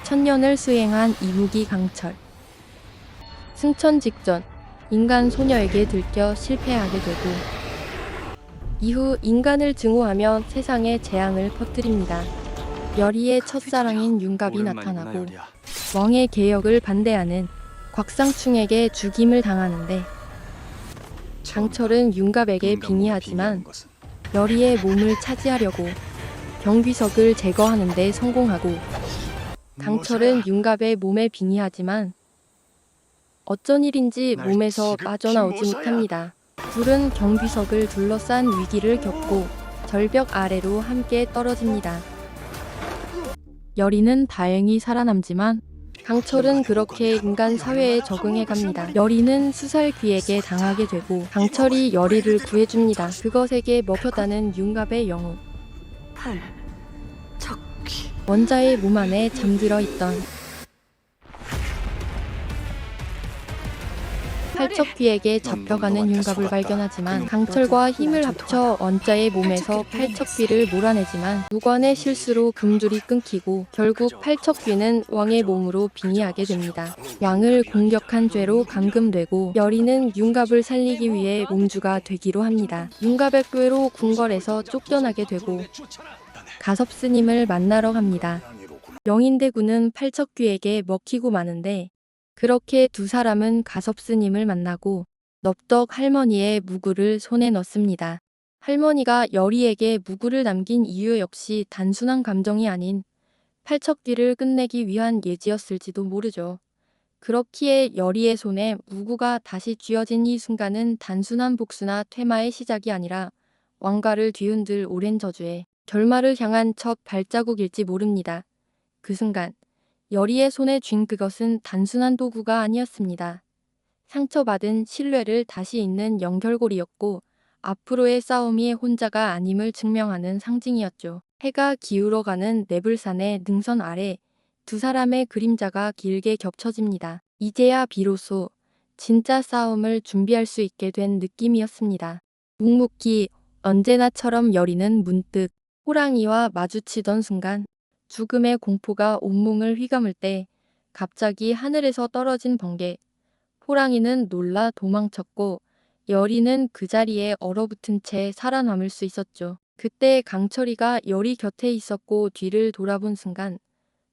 천년을 수행한 이무기 강철. 승천 직전 인간 소녀에게 들켜 실패하게 되고 이후 인간을 증오하며 세상에 재앙을 퍼뜨립니다. 여리의 첫사랑인 윤갑이 나타나고 왕의 개혁을 반대하는 곽상충에게 죽임을 당하는데 강철은 윤갑에게 빙의하지만 여리의 몸을 차지하려고 경귀석을 제거하는 데 성공하고 강철은 윤갑의 몸에 빙의하지만 어쩐 일인지 몸에서 빠져나오지 못합니다. 둘은 경귀석을 둘러싼 위기를 겪고 절벽 아래로 함께 떨어집니다. 여리는 다행히 살아남지만 강철은 그렇게 인간 사회에 적응해 갑니다. 여리는 수살귀에게 당하게 되고 강철이 여리를 구해줍니다. 그것에게 먹혔다는 윤갑의 영혼. 원자의 몸 안에 잠들어 있던 팔척귀에게 잡혀가는 윤갑을 발견하지만 강철과 힘을 합쳐 원자의 몸에서 팔척귀를 몰아내지만 무관의 실수로 금줄이 끊기고 결국 팔척귀는 왕의 몸으로 빙의하게 됩니다. 왕을 공격한 죄로 감금되고 여리는 윤갑을 살리기 위해 몸주가 되기로 합니다. 윤갑의 꾀로 궁궐에서 쫓겨나게 되고 가섭스님을 만나러 갑니다. 영인대군은 팔척귀에게 먹히고 마는데 그렇게 두 사람은 가섭스님을 만나고 넙덕 할머니의 무구를 손에 넣습니다. 할머니가 여리에게 무구를 남긴 이유 역시 단순한 감정이 아닌 팔척귀를 끝내기 위한 예지였을지도 모르죠. 그렇기에 여리의 손에 무구가 다시 쥐어진 이 순간은 단순한 복수나 퇴마의 시작이 아니라 왕가를 뒤흔들 오랜 저주의 결말을 향한 첫 발자국일지 모릅니다. 그 순간 여리의 손에 쥔 그것은 단순한 도구가 아니었습니다. 상처받은 신뢰를 다시 잇는 연결고리였고 앞으로의 싸움이 혼자가 아님을 증명하는 상징이었죠. 해가 기울어가는 네불산의 능선 아래 두 사람의 그림자가 길게 겹쳐집니다. 이제야 비로소 진짜 싸움을 준비할 수 있게 된 느낌이었습니다. 묵묵히 언제나처럼 여리는 문득 호랑이와 마주치던 순간 죽음의 공포가 온몸을 휘감을 때 갑자기 하늘에서 떨어진 번개. 호랑이는 놀라 도망쳤고 여리는 그 자리에 얼어붙은 채 살아남을 수 있었죠. 그때 강철이가 여리 곁에 있었고 뒤를 돌아본 순간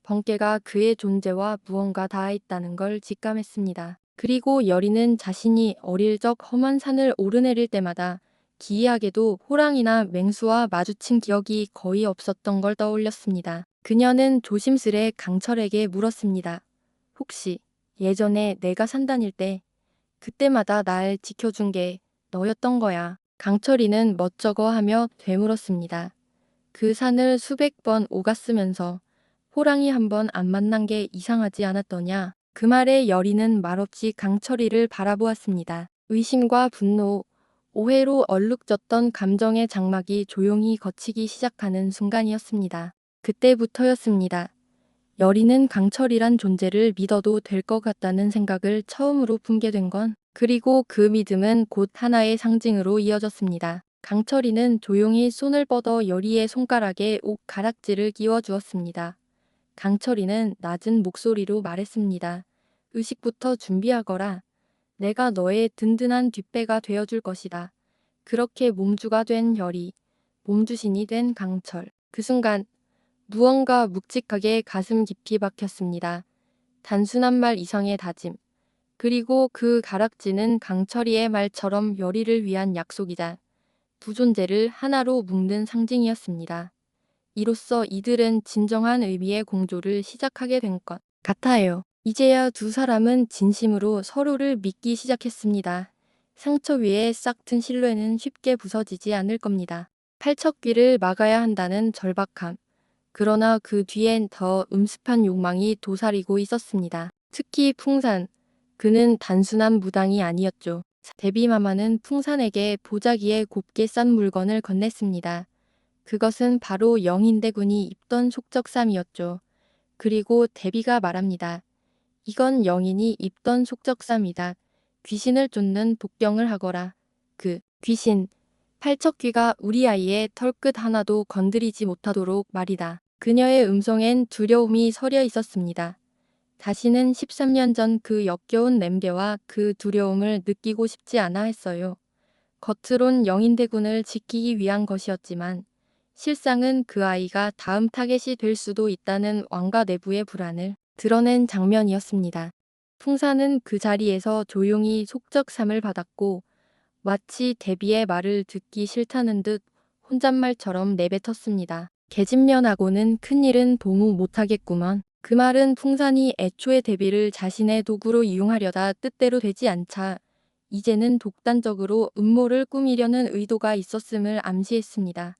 번개가 그의 존재와 무언가 닿아있다는 걸 직감했습니다. 그리고 여리는 자신이 어릴 적 험한 산을 오르내릴 때마다 기이하게도 호랑이나 맹수와 마주친 기억이 거의 없었던 걸 떠올렸습니다. 그녀는 조심스레 강철에게 물었습니다. 혹시 예전에 내가 산 다닐 때 그때마다 날 지켜준 게 너였던 거야? 강철이는 멋쩍어 하며 되물었습니다. 그 산을 수백 번 오갔으면서 호랑이 한 번 안 만난 게 이상하지 않았더냐? 그 말에 여리는 말없이 강철이를 바라보았습니다. 의심과 분노, 오해로 얼룩졌던 감정의 장막이 조용히 걷히기 시작하는 순간이었습니다. 그때부터였습니다. 여리는 강철이란 존재를 믿어도 될 것 같다는 생각을 처음으로 품게 된 건, 그리고 그 믿음은 곧 하나의 상징으로 이어졌습니다. 강철이는 조용히 손을 뻗어 여리의 손가락에 옥 가락지를 끼워 주었습니다. 강철이는 낮은 목소리로 말했습니다. 의식부터 준비하거라. 내가 너의 든든한 뒷배가 되어줄 것이다. 그렇게 몸주가 된 여리, 몸주신이 된 강철. 그 순간 무언가 묵직하게 가슴 깊이 박혔습니다. 단순한 말 이상의 다짐. 그리고 그 가락지는 강철이의 말처럼 여리를 위한 약속이자 두 존재를 하나로 묶는 상징이었습니다. 이로써 이들은 진정한 의미의 공조를 시작하게 된 것 같아요. 이제야 두 사람은 진심으로 서로를 믿기 시작했습니다. 상처 위에 싹튼 신뢰는 쉽게 부서지지 않을 겁니다. 팔척귀를 막아야 한다는 절박함. 그러나 그 뒤엔 더 음습한 욕망이 도사리고 있었습니다. 특히 풍산. 그는 단순한 무당이 아니었죠. 데비마마는 풍산에게 보자기에 곱게 싼 물건을 건넸습니다. 그것은 바로 영인대군이 입던 속적삼이었죠. 그리고 데비가 말합니다. 이건 영인이 입던 속적삼이다. 귀신을 쫓는 복병을 하거라. 그 귀신, 팔척귀가 우리 아이의 털끝 하나도 건드리지 못하도록 말이다. 그녀의 음성엔 두려움이 서려 있었습니다. 다시는 13년 전 그 역겨운 냄새와 그 두려움을 느끼고 싶지 않아 했어요. 겉으론 영인대군을 지키기 위한 것이었지만 실상은 그 아이가 다음 타겟이 될 수도 있다는 왕가 내부의 불안을 드러낸 장면이었습니다. 풍사는 그 자리에서 조용히 속적삼을 받았고 마치 대비의 말을 듣기 싫다는 듯 혼잣말처럼 내뱉었습니다. 계집년하고는 큰일은 도무 못하겠구먼. 그 말은 풍산이 애초에 대비를 자신의 도구로 이용하려다 뜻대로 되지 않자 이제는 독단적으로 음모를 꾸미려는 의도가 있었음을 암시했습니다.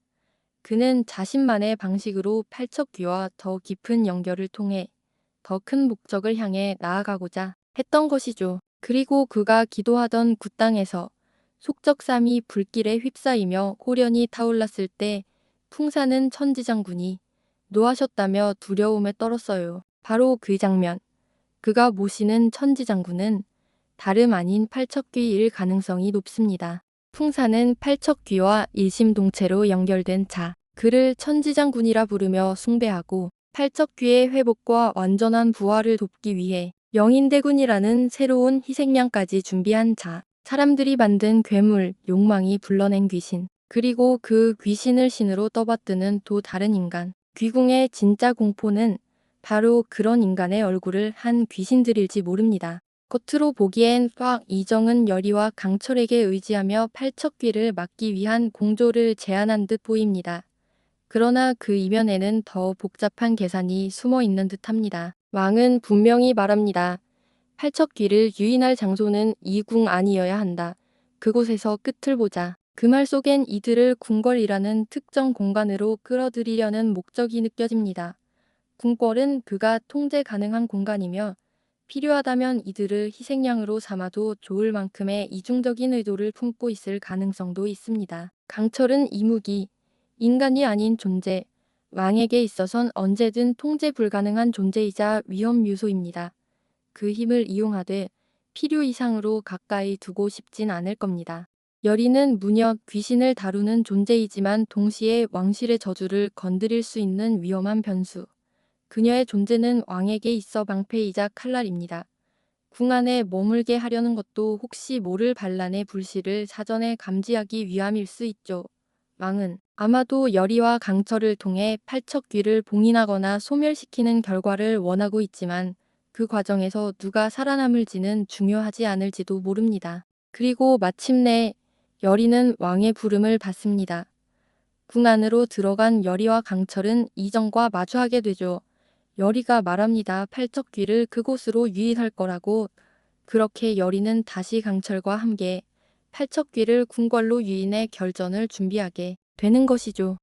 그는 자신만의 방식으로 팔척귀와 더 깊은 연결을 통해 더 큰 목적을 향해 나아가고자 했던 것이죠. 그리고 그가 기도하던 그 땅에서 속적삼이 불길에 휩싸이며 호련히 타올랐을 때 풍사는 천지장군이 노하셨다며 두려움에 떨었어요. 바로 그 장면. 그가 모시는 천지장군은 다름 아닌 팔척귀일 가능성이 높습니다. 풍사는 팔척귀와 일심동체로 연결된 자, 그를 천지장군이라 부르며 숭배하고 팔척귀의 회복과 완전한 부활을 돕기 위해 영인대군이라는 새로운 희생양까지 준비한 자, 사람들이 만든 괴물, 욕망이 불러낸 귀신, 그리고 그 귀신을 신으로 떠받드는 또 다른 인간. 귀궁의 진짜 공포는 바로 그런 인간의 얼굴을 한 귀신들일지 모릅니다. 겉으로 보기엔 꽉 이정은 열의와 강철에게 의지하며 팔척귀를 막기 위한 공조를 제안한 듯 보입니다. 그러나 그 이면에는 더 복잡한 계산이 숨어 있는 듯합니다. 왕은 분명히 말합니다. 팔척귀를 유인할 장소는 이 궁 아니어야 한다. 그곳에서 끝을 보자. 그 말 속엔 이들을 궁궐이라는 특정 공간으로 끌어들이려는 목적이 느껴집니다. 궁궐은 그가 통제 가능한 공간이며 필요하다면 이들을 희생양으로 삼아도 좋을 만큼의 이중적인 의도를 품고 있을 가능성도 있습니다. 강철은 이무기, 인간이 아닌 존재, 왕에게 있어선 언제든 통제 불가능한 존재이자 위험 요소입니다. 그 힘을 이용하되 필요 이상으로 가까이 두고 싶진 않을 겁니다. 여리는 무녀 귀신을 다루는 존재이지만 동시에 왕실의 저주를 건드릴 수 있는 위험한 변수. 그녀의 존재는 왕에게 있어 방패이자 칼날입니다. 궁 안에 머물게 하려는 것도 혹시 모를 반란의 불씨를 사전에 감지하기 위함일 수 있죠. 왕은 아마도 여리와 강철을 통해 팔척귀를 봉인하거나 소멸시키는 결과를 원하고 있지만 그 과정에서 누가 살아남을지는 중요하지 않을지도 모릅니다. 그리고 마침내 여리는 왕의 부름을 받습니다. 궁 안으로 들어간 여리와 강철은 이정과 마주하게 되죠. 여리가 말합니다. 팔척귀를 그곳으로 유인할 거라고. 그렇게 여리는 다시 강철과 함께 팔척귀를 궁궐로 유인해 결전을 준비하게 되는 것이죠.